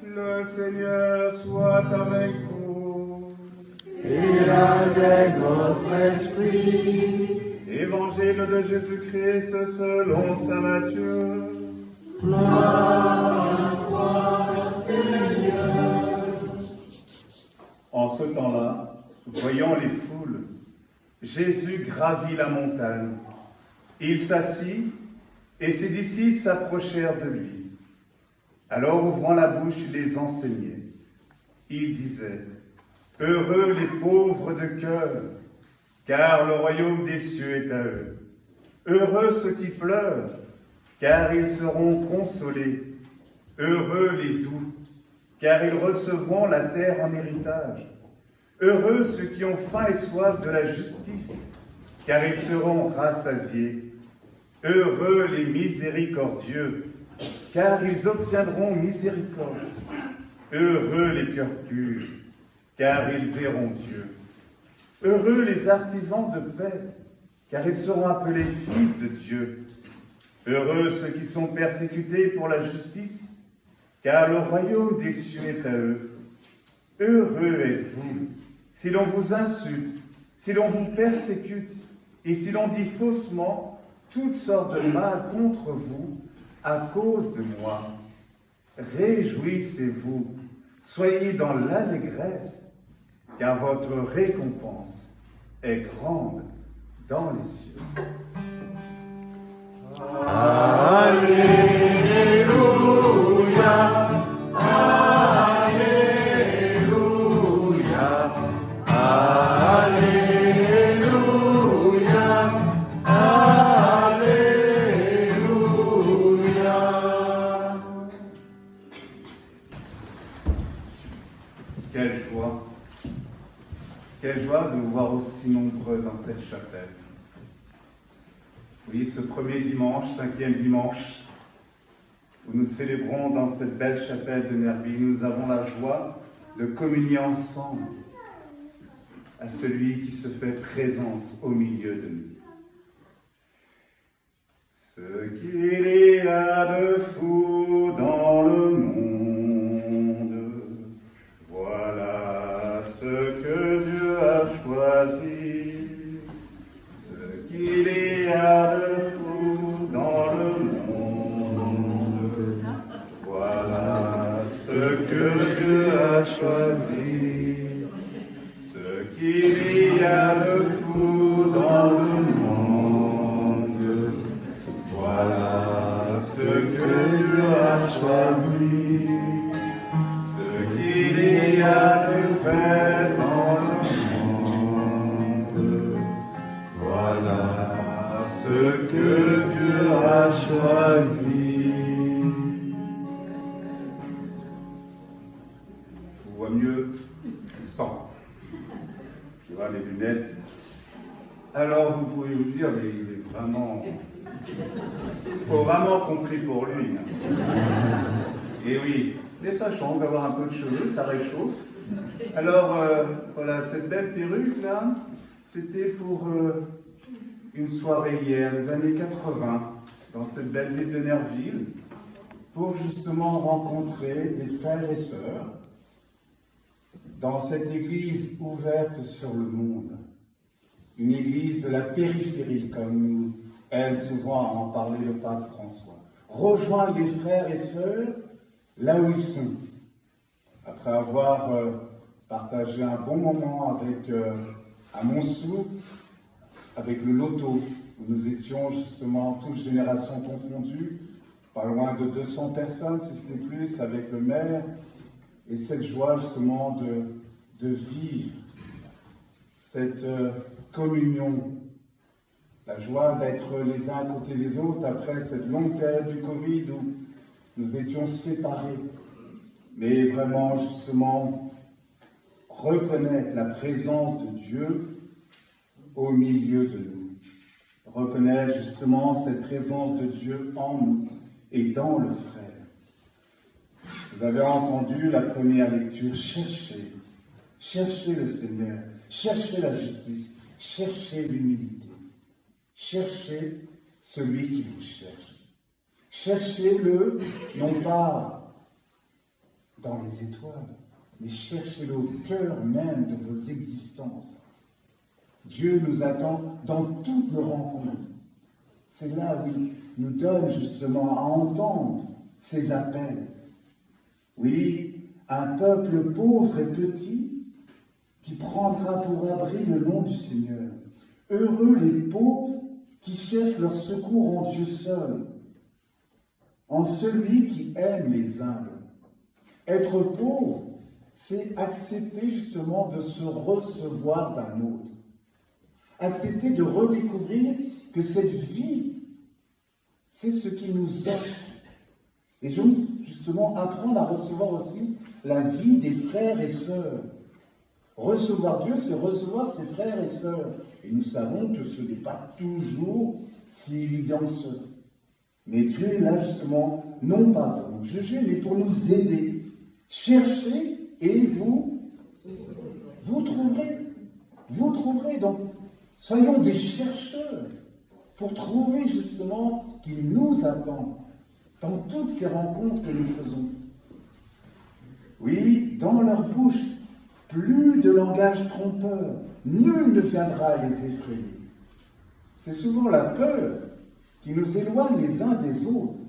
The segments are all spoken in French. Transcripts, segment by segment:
Le Seigneur soit avec vous. Et avec votre esprit. Évangile de Jésus-Christ selon saint Matthieu. Gloire à toi, Seigneur. En ce temps-là, voyant les foules, Jésus gravit la montagne. Il s'assit et ses disciples s'approchèrent de lui. Alors, ouvrant la bouche, il les enseignait. Il disait, « Heureux les pauvres de cœur, car le royaume des cieux est à eux. Heureux ceux qui pleurent, car ils seront consolés. Heureux les doux, car ils recevront la terre en héritage. Heureux ceux qui ont faim et soif de la justice, car ils seront rassasiés. Heureux les miséricordieux, car ils obtiendront miséricorde. Heureux les cœurs purs, car ils verront Dieu. Heureux les artisans de paix, car ils seront appelés fils de Dieu. Heureux ceux qui sont persécutés pour la justice, car le royaume des cieux est à eux. Heureux êtes-vous, si l'on vous insulte, si l'on vous persécute, et si l'on dit faussement toutes sortes de mal contre vous à cause de moi. Réjouissez-vous, soyez dans l'allégresse, car votre récompense est grande dans les cieux. Alléluia, Alléluia, Alléluia, Alléluia. Quelle joie de vous voir aussi nombreux dans cette chapelle. Oui, ce premier dimanche, 5e dimanche, où nous célébrons dans cette belle chapelle de Nerville, nous avons la joie de communier ensemble à celui qui se fait présence au milieu de nous. Ce qu'il y a de fou dans le monde, voilà ce que Dieu a choisi. Ce qu'il y a de fou dans le monde, voilà ce que Dieu a choisi. Ce qu'il y a de fou dans le monde, voilà ce que Dieu a choisi. Ce qu'il y a de fait dans le monde, voilà ce que Dieu a choisi. Je vois mieux sans. Je vois les lunettes. Alors vous pouvez vous dire, mais il est vraiment... Il faut vraiment qu'on prie pour lui. Et oui, mais ça change d'avoir un peu de cheveux, ça réchauffe. Alors, voilà, cette belle perruque là, c'était pour une soirée hier, les années 80, dans cette belle ville de Nerville, pour justement rencontrer des frères et sœurs dans cette église ouverte sur le monde. Une église de la périphérie, comme nous aime souvent à en parler le pape François. Rejoindre les frères et sœurs là où ils sont. Après avoir partagé un bon moment avec, à Montsou, avec le loto, où nous étions justement toutes générations confondues, pas loin de 200 personnes, si ce n'est plus, avec le maire, et cette joie justement de vivre cette communion, la joie d'être les uns à côté des autres après cette longue période du Covid où nous étions séparés, mais vraiment justement reconnaître la présence de Dieu au milieu de nous, reconnaître justement cette présence de Dieu en nous et dans le frère. Vous avez entendu la première lecture, cherchez le Seigneur, cherchez la justice, cherchez l'humilité. Cherchez celui qui vous cherche. Cherchez-le, non pas dans les étoiles, mais cherchez-le au cœur même de vos existences. Dieu nous attend dans toutes nos rencontres. C'est là où il nous donne justement à entendre ses appels. Oui, un peuple pauvre et petit qui prendra pour abri le nom du Seigneur. Heureux les pauvres qui cherchent leur secours en Dieu seul, en celui qui aime les humbles. Être pauvre, c'est accepter justement de se recevoir d'un autre. Accepter de redécouvrir que cette vie, c'est ce qu'il nous offre. Et justement, apprendre à recevoir aussi la vie des frères et sœurs. Recevoir Dieu, c'est recevoir ses frères et sœurs. Et nous savons que ce n'est pas toujours si évident que ça. Mais Dieu est là justement, non pas pour nous juger, mais pour nous aider. Cherchez et vous trouverez. Vous trouverez. Donc, soyons des chercheurs pour trouver justement qu'il nous attend dans toutes ces rencontres que nous faisons. Oui, dans leur bouche, plus de langage trompeur, nul ne viendra les effrayer. C'est souvent la peur qui nous éloigne les uns des autres.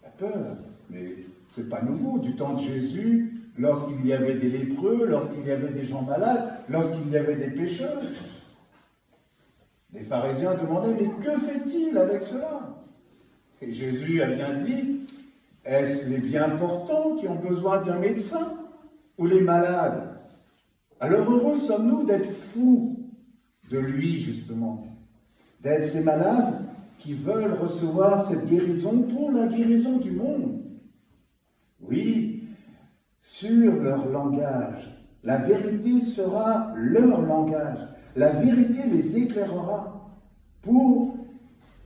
La peur, mais c'est pas nouveau, du temps de Jésus, lorsqu'il y avait des lépreux, lorsqu'il y avait des gens malades, lorsqu'il y avait des pécheurs. Les pharisiens demandaient, mais que fait-il avec cela? Et Jésus a bien dit, est-ce les bien portants qui ont besoin d'un médecin ou les malades? Alors heureux sommes-nous d'être fous de lui, justement, d'être ces malades qui veulent recevoir cette guérison pour la guérison du monde. Oui, sur leur langage, la vérité sera leur langage. La vérité les éclairera pour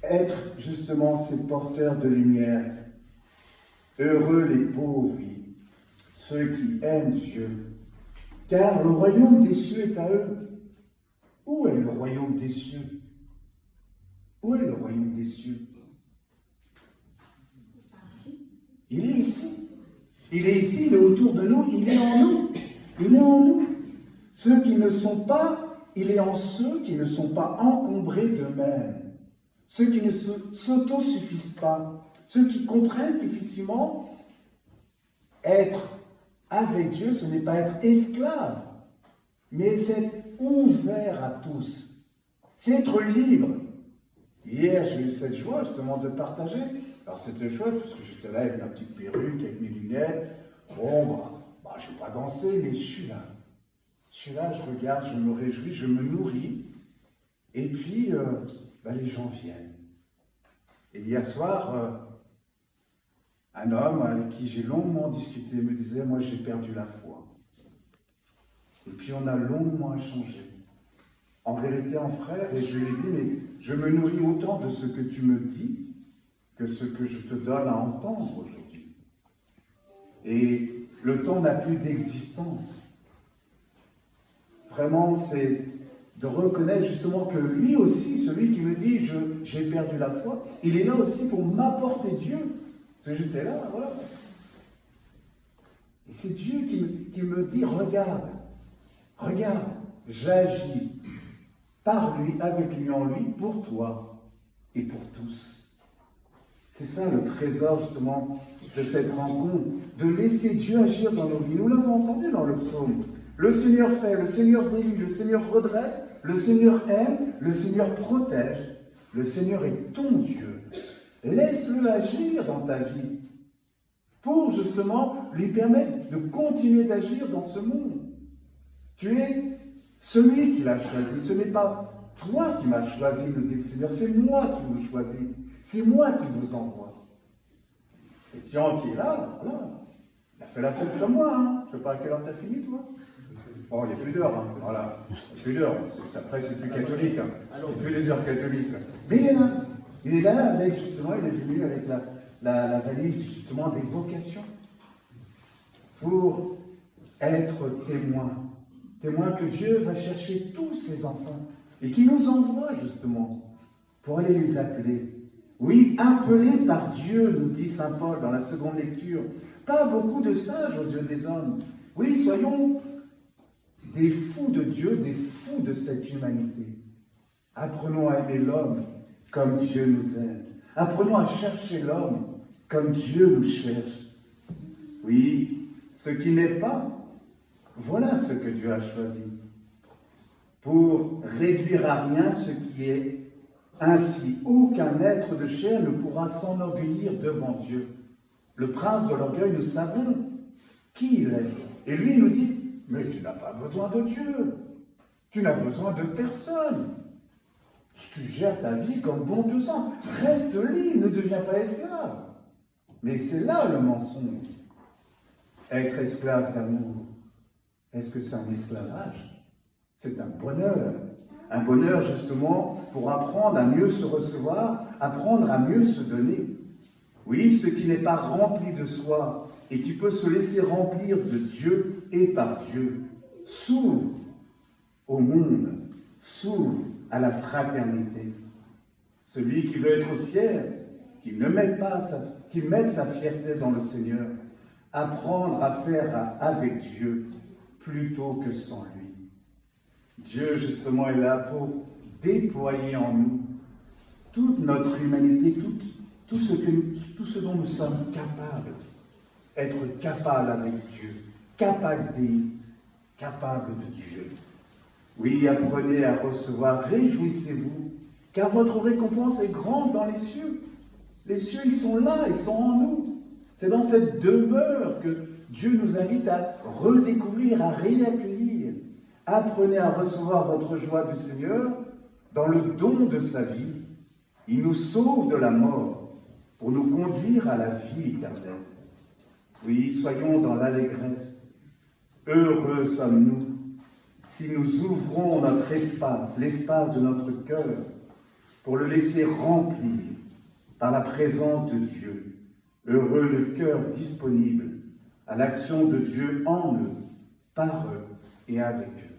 être justement ces porteurs de lumière. Heureux les pauvres, ceux qui aiment Dieu, car le royaume des cieux est à eux. Où est le royaume des cieux? Où est le royaume des cieux? Il est ici. Il est ici, il est autour de nous, il est en nous. Il est en nous. Ceux qui ne sont pas, il est en ceux qui ne sont pas encombrés d'eux-mêmes. Ceux qui ne s'autosuffisent pas. Ceux qui comprennent qu'effectivement, être avec Dieu, ce n'est pas être esclave, mais c'est être ouvert à tous. C'est être libre. Hier, j'ai eu cette joie justement de partager. Alors c'était chouette, parce que j'étais là avec ma petite perruque, avec mes lunettes. Bon, je n'ai pas dansé, mais je suis là. Je suis là, je regarde, je me réjouis, je me nourris. Et puis, les gens viennent. Et hier soir, un homme avec qui j'ai longuement discuté me disait, moi j'ai perdu la foi. Et puis on a longuement échangé. En vérité, en frère, et je lui ai dit, mais je me nourris autant de ce que tu me dis que ce que je te donne à entendre aujourd'hui. Et le temps n'a plus d'existence. Vraiment, c'est de reconnaître justement que lui aussi, celui qui me dit j'ai perdu la foi, il est là aussi pour m'apporter Dieu. Parce que j'étais là, voilà. Et c'est Dieu qui me dit regarde, j'agis par lui, avec lui, en lui, pour toi et pour tous. C'est ça le trésor justement de cette rencontre, de laisser Dieu agir dans nos vies. Nous l'avons entendu dans le psaume. Le Seigneur fait, le Seigneur délie, le Seigneur redresse, le Seigneur aime, le Seigneur protège. Le Seigneur est ton Dieu. Laisse-le agir dans ta vie pour justement lui permettre de continuer d'agir dans ce monde. Tu es celui qui l'a choisi. Ce n'est pas toi qui m'as choisi, le dit le Seigneur, c'est moi qui vous choisis. C'est moi qui vous envoie. Christian qui est là, voilà. Il a fait la fête comme moi. Hein. Je ne sais pas à quelle heure tu as fini, toi. Oh, il n'y a plus d'heures, hein. Voilà. Il n'y a plus d'heures. Après, c'est plus catholique. Hein. C'est plus les heures catholiques. Mais il est là. Il est là avec, justement, il est venu avec la valise, justement, des vocations. Pour être témoin. Témoin que Dieu va chercher tous ses enfants. Et qui nous envoie, justement. pour aller les appeler. Oui, appelés par Dieu, nous dit saint Paul dans la seconde lecture. Pas beaucoup de sages au Dieu des hommes. Oui, soyons des fous de Dieu, des fous de cette humanité. Apprenons à aimer l'homme comme Dieu nous aime. Apprenons à chercher l'homme comme Dieu nous cherche. Oui, ce qui n'est pas, voilà ce que Dieu a choisi. Pour réduire à rien ce qui est. Ainsi, aucun être de chair ne pourra s'enorgueillir devant Dieu. Le prince de l'orgueil, nous savons qui il est. Et lui, il nous dit, mais tu n'as pas besoin de Dieu. Tu n'as besoin de personne. Tu gères ta vie comme bon te semble. Reste libre, ne deviens pas esclave. Mais c'est là le mensonge. Être esclave d'amour, est-ce que c'est un esclavage? C'est un bonheur. Un bonheur justement pour apprendre à mieux se recevoir, apprendre à mieux se donner. Oui, ce qui n'est pas rempli de soi et qui peut se laisser remplir de Dieu et par Dieu, s'ouvre au monde, s'ouvre à la fraternité. Celui qui veut être fier, qu'il mette sa fierté dans le Seigneur, apprendre à faire avec Dieu plutôt que sans lui. Dieu, justement, est là pour déployer en nous toute notre humanité, tout ce dont nous sommes capables. Être capable avec Dieu, capax Dei, capable de Dieu. Oui, apprenez à recevoir, réjouissez-vous, car votre récompense est grande dans les cieux. Les cieux, ils sont là, ils sont en nous. C'est dans cette demeure que Dieu nous invite à redécouvrir, à réaccueillir. Apprenez à recevoir votre joie du Seigneur dans le don de sa vie. Il nous sauve de la mort pour nous conduire à la vie éternelle. Oui, soyons dans l'allégresse. Heureux sommes-nous si nous ouvrons notre espace, l'espace de notre cœur, pour le laisser remplir par la présence de Dieu. Heureux le cœur disponible à l'action de Dieu en eux, par eux et avec eux.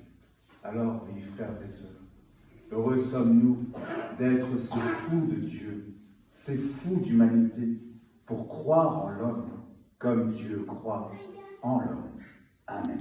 Alors, oui, frères et sœurs, heureux sommes-nous d'être ces fous de Dieu, ces fous d'humanité, pour croire en l'homme comme Dieu croit en l'homme. Amen.